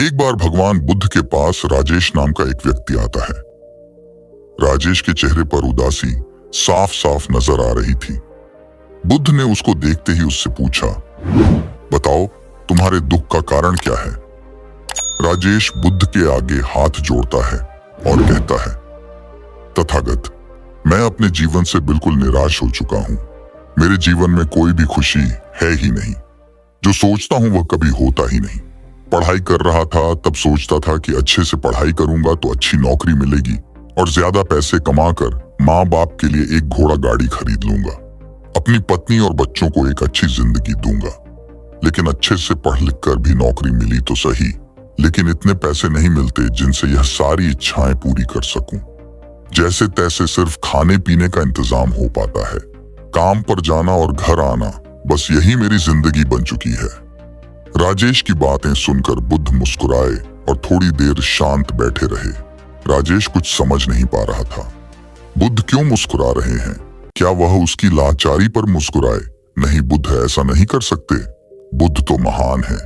एक बार भगवान बुद्ध के पास राजेश नाम का एक व्यक्ति आता है। राजेश के चेहरे पर उदासी साफ साफ नजर आ रही थी। बुद्ध ने उसको देखते ही उससे पूछा, बताओ तुम्हारे दुख का कारण क्या है। राजेश बुद्ध के आगे हाथ जोड़ता है और कहता है, तथागत, मैं अपने जीवन से बिल्कुल निराश हो चुका हूं। मेरे जीवन में कोई भी खुशी है ही नहीं। जो सोचता हूं वह कभी होता ही नहीं। पढ़ाई कर रहा था तब सोचता था कि अच्छे से पढ़ाई करूंगा तो अच्छी नौकरी मिलेगी और ज्यादा पैसे कमाकर माँ बाप के लिए एक घोड़ा गाड़ी खरीद लूंगा। अपनी पत्नी और बच्चों को एक अच्छी जिंदगी दूंगा। लेकिन अच्छे से पढ़ लिख कर भी नौकरी मिली तो सही, लेकिन इतने पैसे नहीं मिलते जिनसे यह सारी इच्छाएं पूरी कर सकूं। जैसे तैसे सिर्फ खाने पीने का इंतजाम हो पाता है। काम पर जाना और घर आना, बस यही मेरी जिंदगी बन चुकी है। राजेश की बातें सुनकर बुद्ध मुस्कुराए और थोड़ी देर शांत बैठे रहे। राजेश कुछ समझ नहीं पा रहा था। बुद्ध क्यों मुस्कुरा रहे हैं? क्या वह उसकी लाचारी पर मुस्कुराए? नहीं, बुद्ध ऐसा नहीं कर सकते। बुद्ध तो महान है।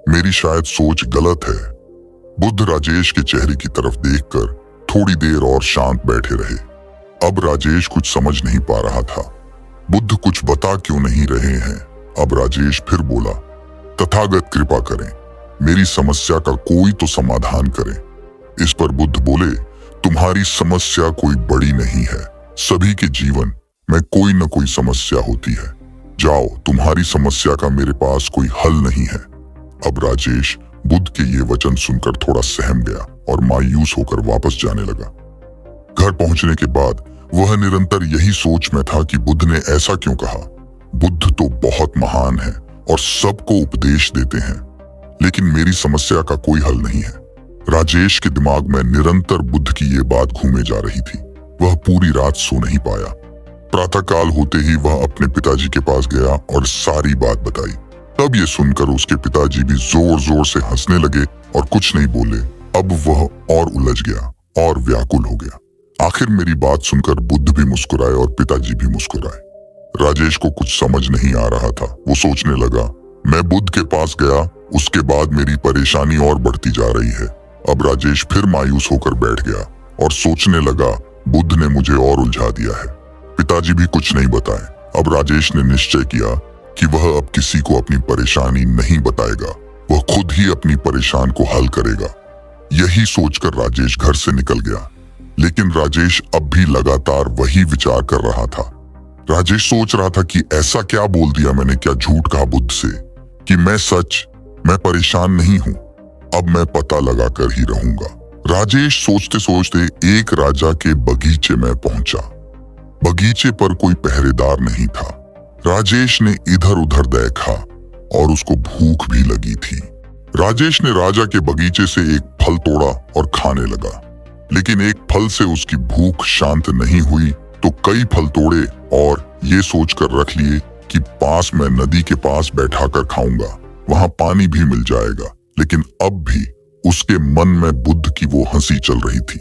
मेरी शायद सोच गलत है। बुद्ध राजेश के चेहरे की तरफ देखकर थोड़ी देर और शांत बैठे रहे। अब राजेश कुछ समझ नहीं पा रहा था। बुद्ध कुछ बता क्यों नहीं रहे हैं? अब राजेश फिर बोला, तथागत कृपा करें, मेरी समस्या का कोई तो समाधान करें। इस पर बुद्ध बोले, तुम्हारी समस्या कोई बड़ी नहीं है। सभी के जीवन में कोई न कोई समस्या होती है। जाओ, तुम्हारी समस्या का मेरे पास कोई हल नहीं है। अब राजेश बुद्ध के ये वचन सुनकर थोड़ा सहम गया और मायूस होकर वापस जाने लगा। घर पहुंचने के बाद वह निरंतर यही सोच में था कि बुद्ध ने ऐसा क्यों कहा। बुद्ध तो बहुत महान है और सबको उपदेश देते हैं, लेकिन मेरी समस्या का कोई हल नहीं है। राजेश के दिमाग में निरंतर बुद्ध की ये बात घूमे जा रही थी। वह पूरी रात सो नहीं पाया। प्रातःकाल होते ही वह अपने पिताजी के पास गया और सारी बात बताई। तब ये सुनकर उसके पिताजी भी जोर जोर से हंसने लगे और कुछ नहीं बोले। अब वह और उलझ गया और व्याकुल हो गया। आखिर मेरी बात सुनकर बुद्ध भी मुस्कुराए और पिताजी भी मुस्कुराए। राजेश को कुछ समझ नहीं आ रहा था। वो सोचने लगा, मैं बुद्ध के पास गया, उसके बाद मेरी परेशानी और बढ़ती जा रही है। अब राजेश फिर मायूस होकर बैठ गया और सोचने लगा, बुद्ध ने मुझे और उलझा दिया है। पिताजी भी कुछ नहीं बताए। अब राजेश ने निश्चय किया कि वह अब किसी को अपनी परेशानी नहीं बताएगा। वह खुद ही अपनी परेशानी को हल करेगा। यही सोचकर राजेश घर से निकल गया। लेकिन राजेश अब भी लगातार वही विचार कर रहा था। राजेश सोच रहा था कि ऐसा क्या बोल दिया मैंने, क्या झूठ कहा बुद्ध से कि मैं परेशान नहीं हूं। अब मैं पता लगा कर ही रहूंगा। राजेश सोचते सोचते एक राजा के बगीचे में पहुंचा। बगीचे पर कोई पहरेदार नहीं था। राजेश ने इधर उधर देखा और उसको भूख भी लगी थी। राजेश ने राजा के बगीचे से एक फल तोड़ा और खाने लगा। लेकिन एक फल से उसकी भूख शांत नहीं हुई तो कई फल तोड़े और ये सोचकर रख लिए कि पास में नदी के पास बैठाकर खाऊंगा, वहां पानी भी मिल जाएगा। लेकिन अब भी उसके मन में बुद्ध की वो हंसी चल रही थी।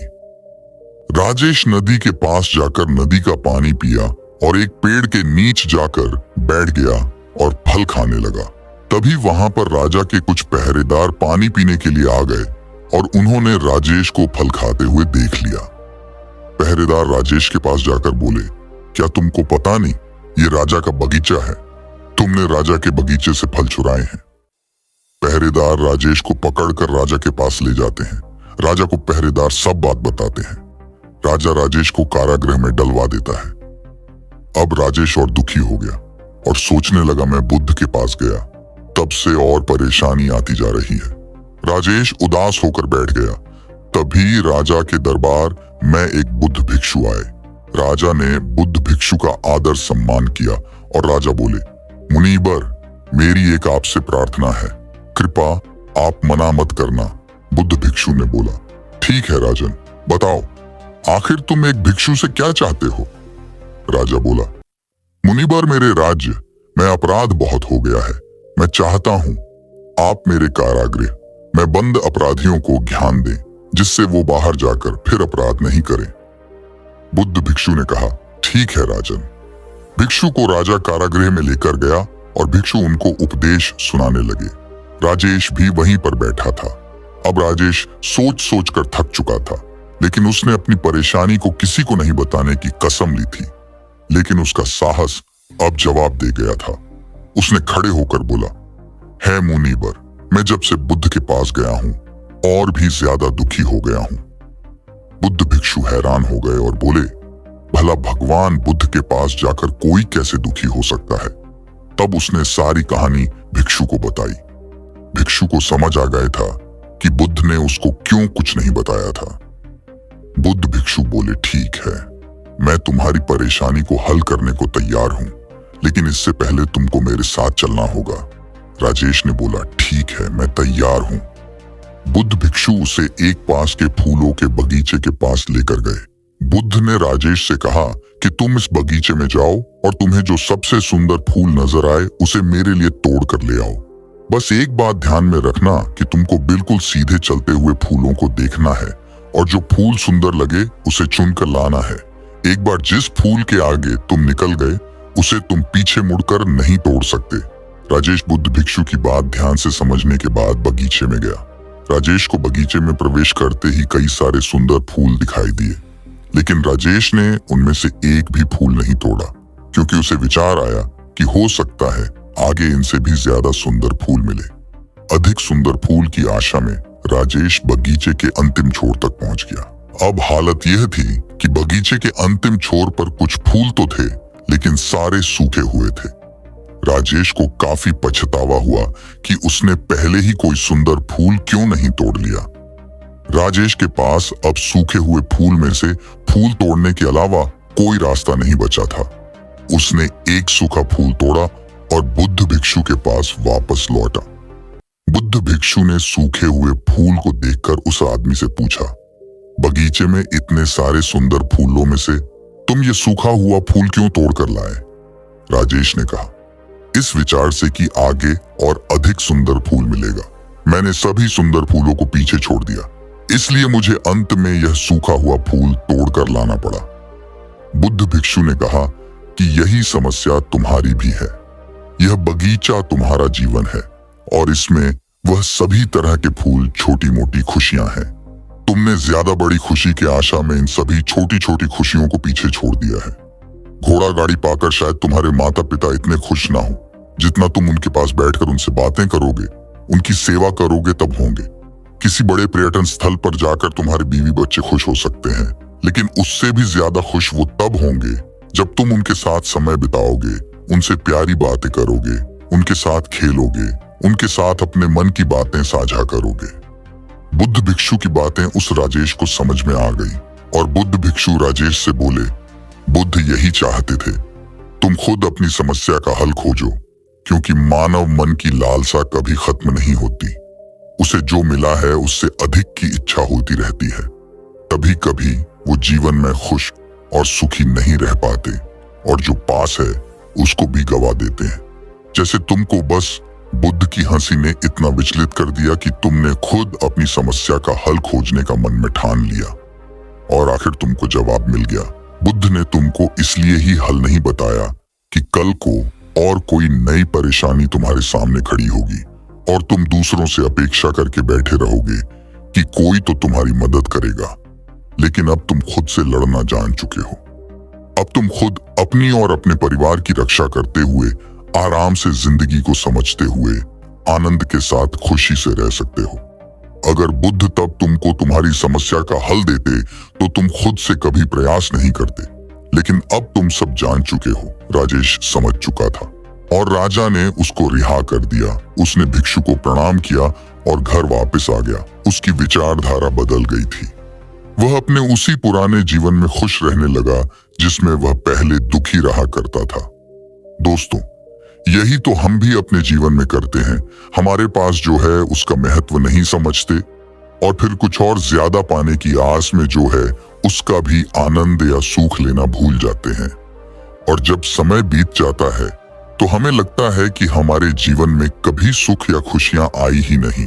राजेश नदी के पास जाकर नदी का पानी पिया और एक पेड़ के नीचे जाकर बैठ गया और फल खाने लगा। तभी वहां पर राजा के कुछ पहरेदार पानी पीने के लिए आ गए और उन्होंने राजेश को फल खाते हुए देख लिया। पहरेदार राजेश के पास जाकर बोले, क्या तुमको पता नहीं ये राजा का बगीचा है? तुमने राजा के बगीचे से फल चुराए हैं। पहरेदार राजेश को पकड़कर राजा के पास ले जाते हैं। राजा को पहरेदार सब बात बताते हैं। राजा राजेश को कारागृह में डलवा देता है। अब राजेश और दुखी हो गया और सोचने लगा, मैं बुद्ध के पास गया, तब से और परेशानी आती जा रही है। राजेश उदास होकर बैठ गया। तभी राजा के दरबार में एक बुद्ध भिक्षु आए। राजा ने बुद्ध भिक्षु का आदर सम्मान किया और राजा बोले, मुनीबर, मेरी एक आपसे प्रार्थना है, कृपा आप मना मत करना। बुद्ध भिक्षु ने बोला, ठीक है राजन, बताओ आखिर तुम एक भिक्षु से क्या चाहते हो? राजा बोला, मुनीबर, मेरे राज्य में अपराध बहुत हो गया है। मैं चाहता हूं आप मेरे कारागृह में बंद अपराधियों को ज्ञान दें, जिससे वो बाहर जाकर फिर अपराध नहीं करें। बुद्ध भिक्षु ने कहा, ठीक है राजन। भिक्षु को राजा कारागृह में लेकर गया और भिक्षु उनको उपदेश सुनाने लगे। राजेश भी वहीं पर बैठा था। अब राजेश सोच सोच कर थक चुका था, लेकिन उसने अपनी परेशानी को किसी को नहीं बताने की कसम ली थी। लेकिन उसका साहस अब जवाब दे गया था। उसने खड़े होकर बोला, है मुनीबर, मैं जब से बुद्ध के पास गया हूं और भी ज्यादा दुखी हो गया हूं। बुद्ध भिक्षु हैरान हो गए और बोले, भला भगवान बुद्ध के पास जाकर कोई कैसे दुखी हो सकता है? तब उसने सारी कहानी भिक्षु को बताई। भिक्षु को समझ आ गया था कि बुद्ध ने उसको क्यों कुछ नहीं बताया था। बुद्ध भिक्षु बोले, ठीक है, मैं तुम्हारी परेशानी को हल करने को तैयार हूं, लेकिन इससे पहले तुमको मेरे साथ चलना होगा। राजेश ने बोला, ठीक है, मैं तैयार हूं। बुद्ध भिक्षु उसे एक पास के फूलों के बगीचे के पास लेकर गए। बुद्ध ने राजेश से कहा कि तुम इस बगीचे में जाओ और तुम्हें जो सबसे सुंदर फूल नजर आए उसे मेरे लिए तोड़ कर ले आओ। बस एक बात ध्यान में रखना कि तुमको बिल्कुल सीधे चलते हुए फूलों को देखना है और जो फूल सुंदर लगे उसे चुनकर लाना है। एक बार जिस फूल के आगे तुम निकल गए उसे तुम पीछे मुड़कर नहीं तोड़ सकते। राजेश बुद्ध भिक्षु की बात ध्यान से समझने के बाद बगीचे में गया। राजेश को बगीचे में प्रवेश करते ही कई सारे सुंदर फूल दिखाई दिए, लेकिन राजेश ने उनमें से एक भी फूल नहीं तोड़ा, क्योंकि उसे विचार आया कि हो सकता है आगे इनसे भी ज्यादा सुंदर फूल मिले। अधिक सुंदर फूल की आशा में राजेश बगीचे के अंतिम छोर तक पहुंच गया। अब हालत यह थी कि बगीचे के अंतिम छोर पर कुछ फूल तो थे, लेकिन सारे सूखे हुए थे। राजेश को काफी पछतावा हुआ कि उसने पहले ही कोई सुंदर फूल क्यों नहीं तोड़ लिया। राजेश के पास अब सूखे हुए फूल में से फूल तोड़ने के अलावा कोई रास्ता नहीं बचा था। उसने एक सूखा फूल तोड़ा और बुद्ध भिक्षु के पास वापस लौटा। बुद्ध भिक्षु ने सूखे हुए फूल को देखकर उस आदमी से पूछा, बगीचे में इतने सारे सुंदर फूलों में से तुम ये सूखा हुआ फूल क्यों तोड़कर लाए? राजेश ने कहा, इस विचार से कि आगे और अधिक सुंदर फूल मिलेगा, मैंने सभी सुंदर फूलों को पीछे छोड़ दिया, इसलिए मुझे अंत में यह सूखा हुआ फूल तोड़कर लाना पड़ा। बुद्ध भिक्षु ने कहा कि यही समस्या तुम्हारी भी है। यह बगीचा तुम्हारा जीवन है और इसमें वह सभी तरह के फूल छोटी मोटी खुशियां हैं। तुमने ज्यादा बड़ी खुशी की आशा में इन सभी छोटी छोटी खुशियों को पीछे छोड़ दिया है। घोड़ा गाड़ी पाकर शायद तुम्हारे माता पिता इतने खुश ना हो जितना तुम उनके पास बैठकर उनसे बातें करोगे, उनकी सेवा करोगे तब होंगे। किसी बड़े पर्यटन स्थल पर जाकर तुम्हारे बीवी बच्चे खुश हो सकते हैं, लेकिन उससे भी ज्यादा खुश वो तब होंगे जब तुम उनके साथ समय बिताओगे, उनसे प्यारी बातें करोगे, उनके साथ खेलोगे, उनके साथ अपने मन की बातें साझा करोगे। बुद्ध भिक्षु की बातें उस राजेश को समझ में आ गई और बुद्ध भिक्षु राजेश से बोले, बुद्ध यही चाहते थे, तुम खुद अपनी समस्या का हल खोजो, क्योंकि मानव मन की लालसा कभी खत्म नहीं होती। उसे जो मिला है उससे अधिक की इच्छा होती रहती है। कभी कभी वो जीवन में खुश और सुखी नहीं रह पाते और जो पास है उसको भी गवा देते हैं। जैसे तुमको बस बुद्ध की हंसी ने इतना विचलित कर दिया कि तुमने खुद अपनी समस्या का हल खोजने का मन में ठान लिया और आखिर तुमको जवाब मिल गया। बुद्ध ने तुमको इसलिए ही हल नहीं बताया कि कल को और कोई नई परेशानी तुम्हारे सामने खड़ी होगी और तुम दूसरों से अपेक्षा करके बैठे रहोगे कि कोई तो तुम्हारी मदद करेगा, लेकिन अब तुम खुद से लड़ना जान चुके हो। अब तुम खुद अपनी और अपने परिवार की रक्षा करते हुए आराम से जिंदगी को समझते हुए आनंद के साथ खुशी से रह सकते हो। अगर बुद्ध तब तुमको तुम्हारी समस्या का हल देते तो तुम खुद से कभी प्रयास नहीं करते, लेकिन अब तुम सब जान चुके हो। राजेश समझ चुका था और राजा ने उसको रिहा कर दिया। उसने भिक्षु को प्रणाम किया और घर वापस आ गया। उसकी विचारधारा बदल गई थी। वह अपने उसी पुराने जीवन में खुश रहने लगा जिसमें वह पहले दुखी रहा करता था। दोस्तों, यही तो हम भी अपने जीवन में करते हैं। हमारे पास जो है उसका महत्व नहीं समझते और फिर कुछ और ज्यादा पाने की आस में जो है उसका भी आनंद या सुख लेना भूल जाते हैं। और जब समय बीत जाता है तो हमें लगता है कि हमारे जीवन में कभी सुख या खुशियां आई ही नहीं।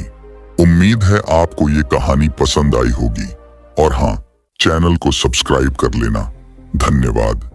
उम्मीद है आपको ये कहानी पसंद आई होगी और हाँ, चैनल को सब्सक्राइब कर लेना। धन्यवाद।